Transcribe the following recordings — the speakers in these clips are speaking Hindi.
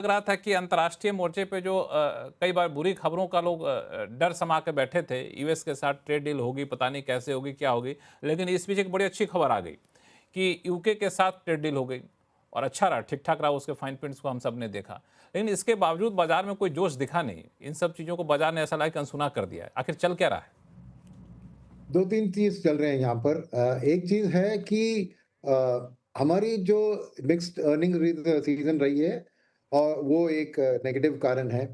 लग रहा था कि अंतर्राष्ट्रीय मोर्चे पे जो कई बार बुरी खबरों का लोग डर समा के बैठे थे, यूएस के साथ ट्रेड डील होगी, पता नहीं कैसे होगी, क्या होगी। लेकिन इस बीच एक बड़ी अच्छी खबर आ गई कि यूके के साथ ट्रेड डील हो गई और अच्छा रहा, ठीक-ठाक रहा, उसके फाइन प्रिंट्स को हम सब ने देखा। लेकिन इसके बावजूद बाजार में कोई जोश दिखा नहीं। इन सब चीज़ों को बाजार ने ऐसा लगा कि अनसुना कर दिया है। आखिर चल क्या रहा है? 2-3 चीज़ चल रहे हैं यहाँ पर। एक चीज़ है कि हमारी जो मिक्स्ड अर्निंग सीज़न रही है और वो एक नेगेटिव कारण है।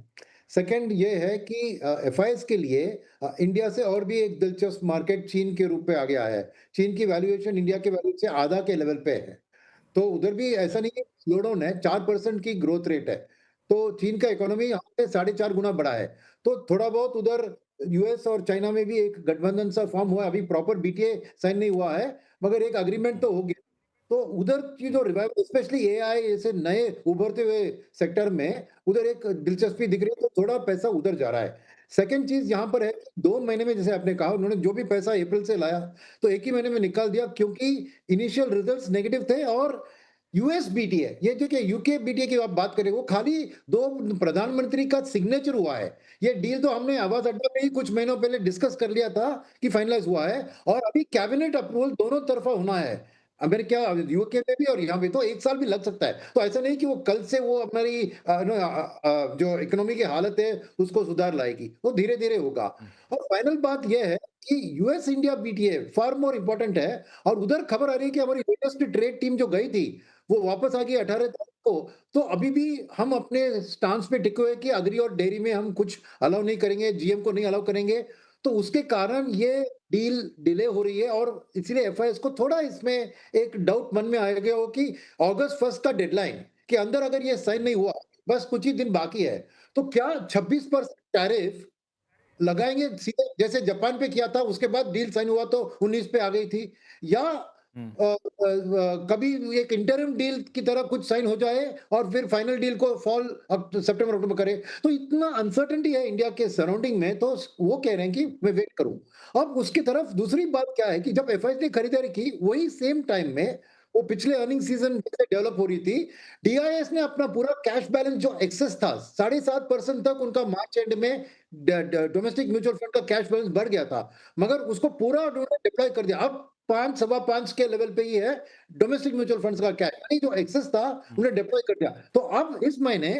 सेकंड ये है कि एफआईएस के लिए इंडिया से और भी एक दिलचस्प मार्केट चीन के रूप में आ गया है। चीन की वैल्यूएशन इंडिया के वैल्यू से आधा के लेवल पे है। तो उधर भी ऐसा नहीं है स्लो डाउन है, 4% की ग्रोथ रेट है। तो चीन का इकोनॉमी यहाँ पे 4.5 गुना बढ़ा है। तो थोड़ा बहुत उधर यूएस और चाइना में भी एक गठबंधन सा फॉर्म हुआ है। अभी प्रॉपर बीटीए साइन नहीं हुआ है, मगर एक एग्रीमेंट तो हो गया। तो उधर की जो रिवाइवल स्पेशली एआई ऐसे नए उभरते हुए सेक्टर में उधर एक दिलचस्पी दिख रही है, तो थोड़ा पैसा उधर जा रहा है। सेकंड चीज़ यहाँ पर है, 2 महीने में जैसे आपने कहा उन्होंने जो भी पैसा अप्रैल से लाया, तो 1 ही महीने में निकाल दिया क्योंकि इनिशियल रिजल्ट्स नेगेटिव थे और यूएस बीटीए, ये जो कि यूके बीटीए की आप बात करें, वो खाली 2 प्रधानमंत्री का सिग्नेचर हुआ है। ये डील तो हमने आवाज़ अड्डा में ही कुछ महीनों पहले डिस्कस कर लिया था कि फाइनलाइज़ हुआ है और अभी कैबिनेट अप्रूवल दोनों तरफ़ा होना है। अमेरिका यूके में भी और यहाँ भी, तो 1 साल भी लग सकता है। तो ऐसा नहीं कि वो कल से वो हमारी जो इकोनॉमी की हालत है, उसको सुधार लाएगी। वो धीरे-धीरे होगा। और फाइनल बात ये है कि यूएस इंडिया बीटीए फार मोर इम्पोर्टेंट है और उधर खबर आ रही है कि हमारी लेटेस्ट ट्रेड टीम जो गई थी, वो वापस आ गई 18 तारीख को। तो अभी भी हम अपने स्टांस पे टिके हुए हैं कि एग्री और डेयरी में हम कुछ अलाउ नहीं करेंगे, जीएम को नहीं अलाउ करेंगे। तो उसके कारण ये डील डिले हो रही है और इसीलिए एफआईएस को थोड़ा इसमें एक डाउट मन में आ गया हो कि अगस्त 1 का डेडलाइन के अंदर अगर ये साइन नहीं हुआ, बस कुछ ही दिन बाकी है, तो क्या 26% टैरिफ लगाएँगे सीधे जैसे जापान पे किया था, उसके बाद डील साइन हुआ तो 19 पे आ गई थी या हुँ। कभी एक इंटरिम डील की तरह कुछ साइन हो जाए और फिर फाइनल डील को फॉल सितंबर अक्टूबर करे। तो इतना अनसर्टेनिटी है इंडिया के सराउंडिंग में, तो वो कह रहे हैं कि मैं वेट करूँ। अब उसकी तरफ दूसरी बात क्या है कि जब एफआईएस ने खरीदारी की, वही सेम टाइम में वो पिछले अर्निंग सीज़न जैसे डेवलप हो रही थी, डीआईएस ने अपना पूरा कैश बैलेंस जो एक्सेस था, 7.5% तक उनका मार्च एंड में डोमेस्टिक म्यूचुअल फंड का कैश बैलेंस बढ़ गया था, मगर उसको पूरा उन्होंने डिप्लॉय कर दिया। अब 5 सवा 5 के लेवल पे ही है डोमेस्टिक म्यूचुअल फंड्स का कैश, यानी जो एक्सेस था उन्हें डिप्लॉय कर दिया। तो अब इस महीने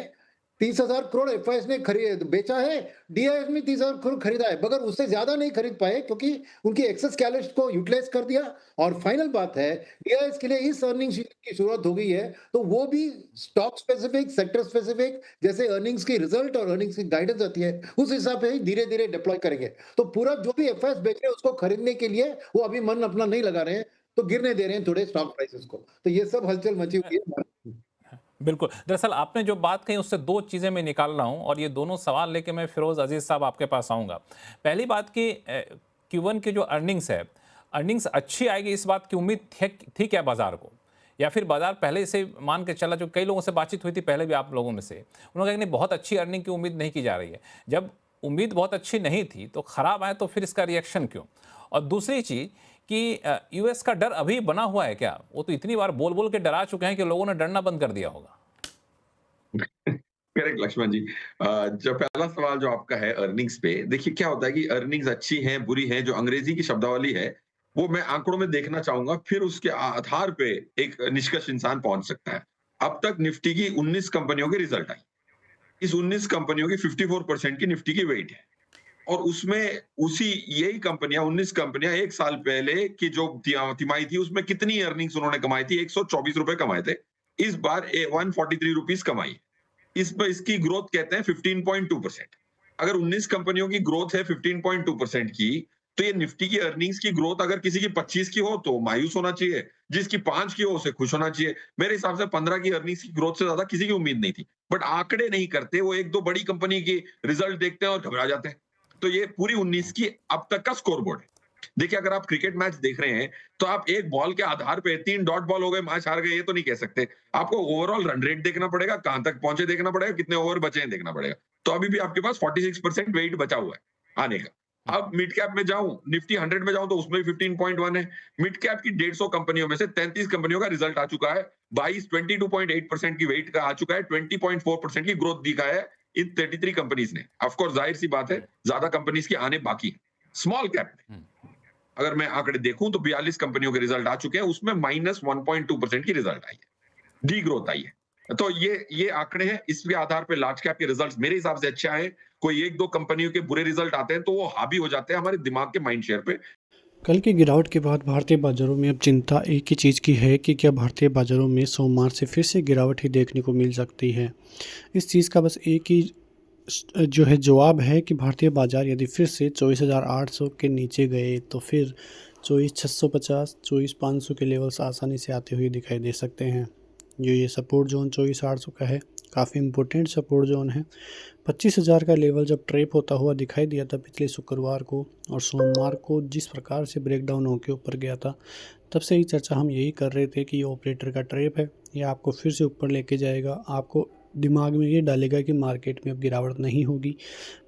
30,000 करोड़ एफआईएस ने खरीद बेचा है, डीआईएस ने 30,000 करोड़ खरीदा है, मगर उससे ज्यादा नहीं खरीद पाए क्योंकि उनकी एक्सेस कैश को यूटिलाइज कर दिया। और फाइनल बात है, डीआईएस के लिए इस अर्निंग सीजन की शुरुआत हो गई है, तो वो भी स्टॉक स्पेसिफिक, सेक्टर स्पेसिफिक, जैसे अर्निंग्स की रिजल्ट और अर्निंग्स की गाइडेंस आती है, उस हिसाब से ही धीरे-धीरे डिप्लॉय करेंगे। तो पूरा जो भी एफआईएस बेच रहे हैं उसको खरीदने के लिए वो अभी मन अपना नहीं लगा रहे हैं, तो गिरने दे रहे हैं थोड़े स्टॉक प्राइसेस को। तो ये सब हलचल मची हुई है। बिल्कुल। दरअसल आपने जो बात कही उससे 2 चीज़ें मैं निकाल रहा हूँ और ये दोनों सवाल लेके मैं फिरोज़ अज़ीज़ साहब आपके पास आऊँगा। पहली बात कि Q1 की जो अर्निंग्स है, अर्निंग्स अच्छी आएगी इस बात की उम्मीद थी क्या बाज़ार को? या फिर बाज़ार पहले से मान के चला जो कई लोगों से बातचीत हुई थी पहले भी आप लोगों में से, उन्होंने कहा कि नहीं बहुत अच्छी अर्निंग की उम्मीद नहीं की जा रही है। जब उम्मीद बहुत अच्छी नहीं थी तो खराब आए तो फिर इसका रिएक्शन क्यों? और दूसरी चीज़ कि यूएस का डर अभी बना हुआ है क्या? वो तो इतनी बार बोल-बोल के डरा चुके हैं कि लोगों ने डरना बंद कर दिया होगा। करेक्ट लक्ष्मण जी। जो पहला सवाल जो आपका है अर्निंग्स पे, देखिए क्या होता है कि अर्निंग्स अच्छी हैं, बुरी हैं, जो अंग्रेजी की शब्दावली है, वो मैं आंकड़ों में देखना चाहूँगा, फिर उसके आधार पे एक निष्कर्ष इंसान पहुँच सकता है। अब तक निफ्टी की 19 कंपनियों के रिजल्ट आई। इस 19 कंपनियों की 54% की निफ्टी की वेट है और उसमें उसी यही कंपनियाँ 19 कंपनियाँ 1 साल पहले की जो तिमाही थी, उसमें कितनी अर्निंग्स उन्होंने कमाई थी, ₹124 कमाए थे। इस बार 143 रुपीज़ कमाई। इस पर इसकी ग्रोथ कहते हैं 15.2%। अगर 19 कंपनियों की ग्रोथ है 15.2% की, तो ये निफ्टी की अर्निंग्स की ग्रोथ अगर किसी की 25 की हो तो मायूस होना चाहिए, जिसकी 5 की हो उसे खुश होना चाहिए। मेरे हिसाब से 15 की अर्निंग्स की ग्रोथ से ज्यादा किसी की उम्मीद नहीं थी। बट आंकड़े नहीं करते, वो 1-2 बड़ी कंपनी की रिजल्ट देखते हैं और घबरा जाते हैं। तो ये पूरी 19 की अब तक का स्कोर बोर्ड है। देखिए अगर आप क्रिकेट मैच देख रहे हैं, तो आप एक बॉल के आधार पे 3 डॉट बॉल हो गए, मैच हार गए, ये तो नहीं कह सकते। आपको ओवरऑल रन रेट देखना पड़ेगा, कहाँ तक पहुँचे देखना पड़ेगा, कितने ओवर बचे हैं देखना पड़ेगा। तो अभी भी आपके पास 46% वेट बचा हुआ है आने का। अब मिड कैप में जाऊं, निफ्टी 100 में जाऊं तो उसमें भी 15.1 है। मिड कैप की 150 कंपनियों में से 33 कंपनियों का रिजल्ट आ चुका है। 22.8% की वेट का आ चुका है। 20.4% की ग्रोथ दिखा है इन 33 कंपनीज ने। ऑफ कोर्स जाहिर सी बात है, ज्यादा कंपनीज की आने बाकी है। स्मॉल कैप में अगर मैं आंकड़े देखूं तो 42 कंपनियों के रिजल्ट आ चुके हैं, उसमें -1.2% की रिजल्ट आई है, डी ग्रोथ आई है। तो ये आंकड़े हैं, इसके आधार पे लार्ज कैप के रिजल्ट्स मेरे हिसाब से अच्छे आए। कोई एक दो कंपनियों के बुरे रिजल्ट आते हैं तो वो हावी हो जाते हैं हमारे दिमाग के माइंड शेयर पे। कल की गिरावट के बाद भारतीय बाजारों में अब चिंता एक ही चीज़ की है कि क्या भारतीय बाजारों में सोमवार से फिर से गिरावट ही देखने को मिल सकती है। इस चीज़ का बस एक ही जो है जवाब है कि भारतीय बाजार यदि फिर से 24,800 के नीचे गए तो फिर 24,650, 24,500 के लेवल्स आसानी से आते हुए दिखाई दे सकते हैं। जो ये सपोर्ट जोन 24,800 का है, काफ़ी इम्पोर्टेंट सपोर्ट जोन है। 25,000 का लेवल जब ट्रेप होता हुआ दिखाई दिया था पिछले शुक्रवार को और सोमवार को जिस प्रकार से ब्रेकडाउन होकर ऊपर गया था, तब से ही चर्चा हम यही कर रहे थे कि ये ऑपरेटर का ट्रेप है, ये आपको फिर से ऊपर लेके जाएगा। आपको दिमाग में ये डालेगा कि मार्केट में अब गिरावट नहीं होगी।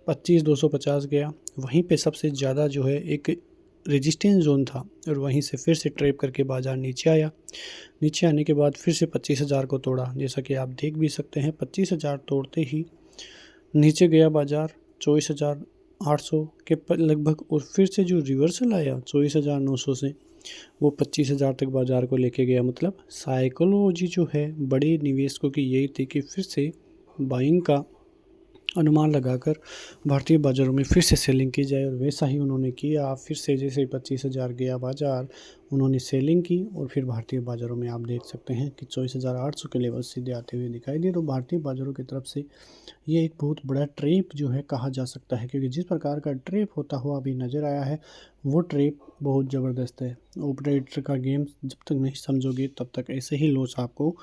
25,250 गया, वहीं पे सबसे ज़्यादा जो है एक रेजिस्टेंस जोन था और वहीं से फिर से ट्रेप करके बाज़ार नीचे आया। नीचे आने के बाद फिर से 25,000 को तोड़ा, जैसा कि आप देख भी सकते हैं। 25,000 तोड़ते ही नीचे गया बाज़ार 24,800 के लगभग और फिर से जो रिवर्सल आया 24,900 से वो 25,000 तक बाज़ार को लेके गया। मतलब साइकोलॉजी जो है बड़े निवेशकों की यही थी कि फिर से बाइंग का अनुमान लगाकर भारतीय बाज़ारों में फिर से सेलिंग की जाए और वैसा ही उन्होंने किया। फिर से जैसे 25,000 गया बाज़ार, उन्होंने सेलिंग की और फिर भारतीय बाज़ारों में आप देख सकते हैं कि 24,800 के लेवल सीधे आते हुए दिखाई दिए। तो भारतीय बाज़ारों की तरफ से ये एक बहुत बड़ा ट्रेप जो है कहा जा सकता है, क्योंकि जिस प्रकार का ट्रेप होता हुआ अभी नज़र आया है वो ट्रेप बहुत ज़बरदस्त है। ऑपरेटर का गेम जब तक नहीं समझोगे तब तक ऐसे ही लॉस आपको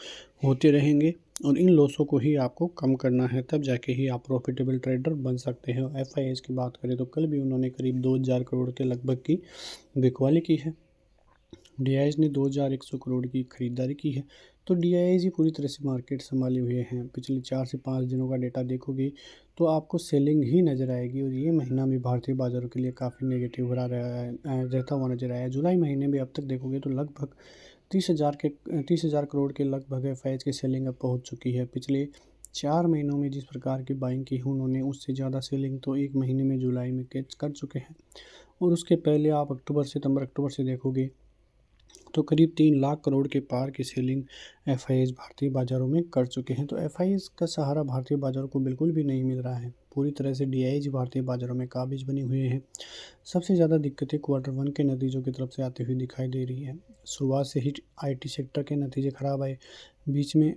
होते रहेंगे और इन लॉसों को ही आपको कम करना है, तब जाके ही आप प्रॉफिटेबल ट्रेडर बन सकते हैं। FIIs की बात करें तो कल भी उन्होंने करीब 2,000 करोड़ के लगभग की बिकवाली की है। DIIs ने 2,100 करोड़ की खरीदारी की है। तो DIIs ही पूरी तरह से मार्केट संभाले हुए हैं। पिछले 4 से 5 दिनों का डेटा देखोगे तो आपको सेलिंग ही नज़र आएगी और ये महीना भी भारतीय बाज़ारों के लिए काफ़ी नेगेटिव रहता हुआ नज़र आया। जुलाई महीने में अब तक देखोगे तो लगभग 30,000 करोड़ के लगभग FIIs की सेलिंग अब पहुँच चुकी है। पिछले 4 महीनों में जिस प्रकार की बाइंग की उन्होंने, उससे ज़्यादा सेलिंग तो एक महीने में जुलाई में कैच कर चुके हैं। और उसके पहले आप अक्टूबर से देखोगे तो करीब 3 लाख करोड़ के पार की सेलिंग FIIs भारतीय बाज़ारों में कर चुके हैं। तो FIIs का सहारा भारतीय बाज़ारों को बिल्कुल भी नहीं मिल रहा है। पूरी तरह से DIIs भारतीय बाज़ारों में काबिज बने हुए हैं। सबसे ज़्यादा दिक्कतें Q1 के नतीजों की तरफ से आती हुई दिखाई दे रही है। शुरुआत से ही IT सेक्टर के नतीजे ख़राब आए, बीच में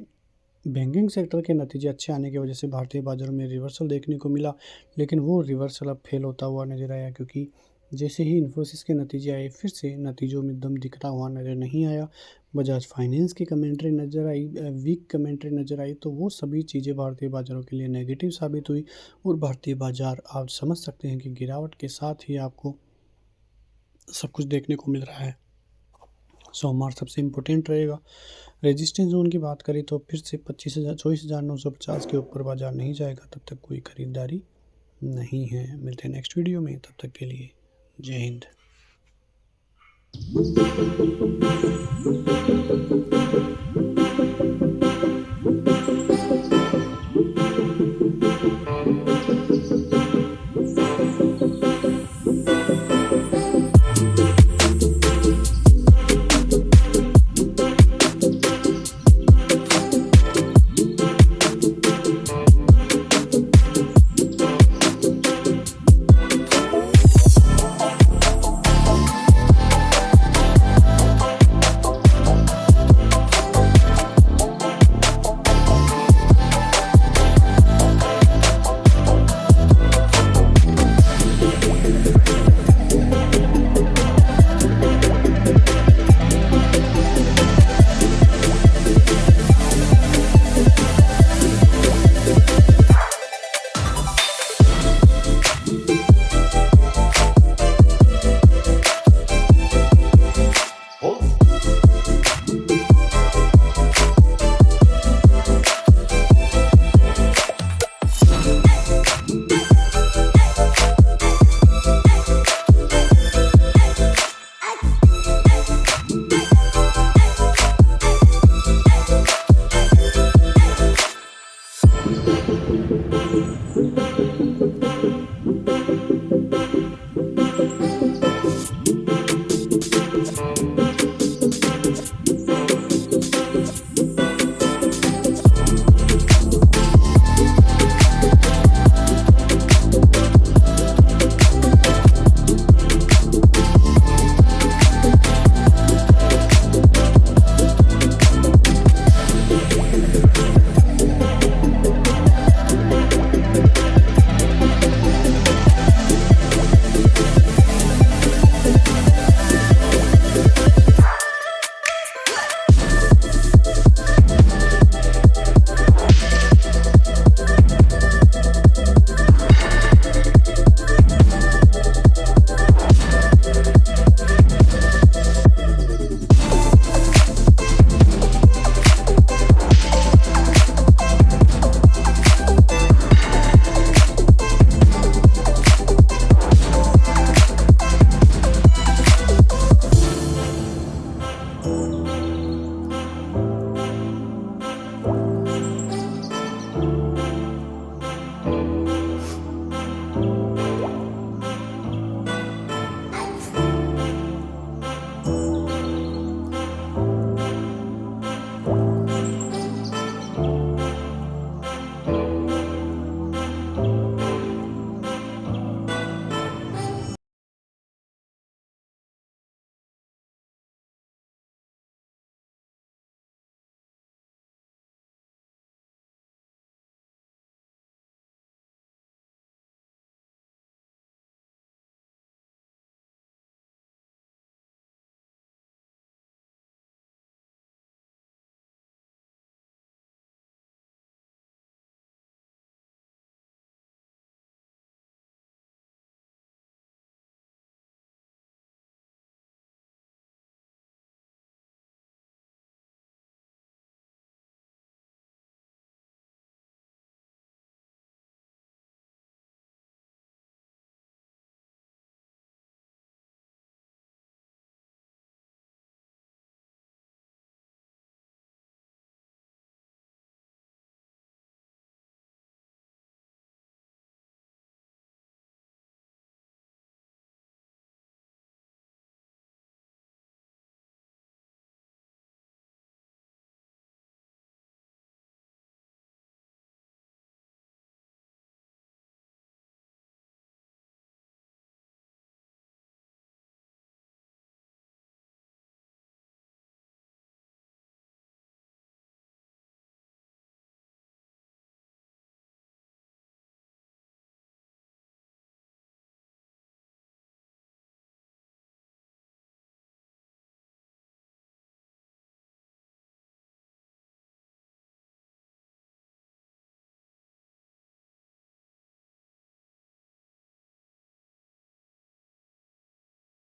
बैंकिंग सेक्टर के नतीजे अच्छे आने की वजह से भारतीय बाज़ारों में रिवर्सल देखने को मिला, लेकिन वो रिवर्सल अब फेल होता हुआ नज़र आया, क्योंकि जैसे ही इन्फोसिस के नतीजे आए फिर से नतीजों में दम दिखता हुआ नज़र नहीं आया। बजाज फाइनेंस की कमेंट्री नज़र आई, वीक कमेंट्री नज़र आई, तो वो सभी चीज़ें भारतीय बाज़ारों के लिए नेगेटिव साबित हुई और भारतीय बाज़ार आप समझ सकते हैं कि गिरावट के साथ ही आपको सब कुछ देखने को मिल रहा है। सोमवार सबसे इम्पोर्टेंट रहेगा। रेजिस्टेंस जोन की बात करें तो फिर से 24,950 के ऊपर बाज़ार नहीं जाएगा तब तक कोई ख़रीदारी नहीं है। मिलते हैं नेक्स्ट वीडियो में, तब तक के लिए जय हिंद।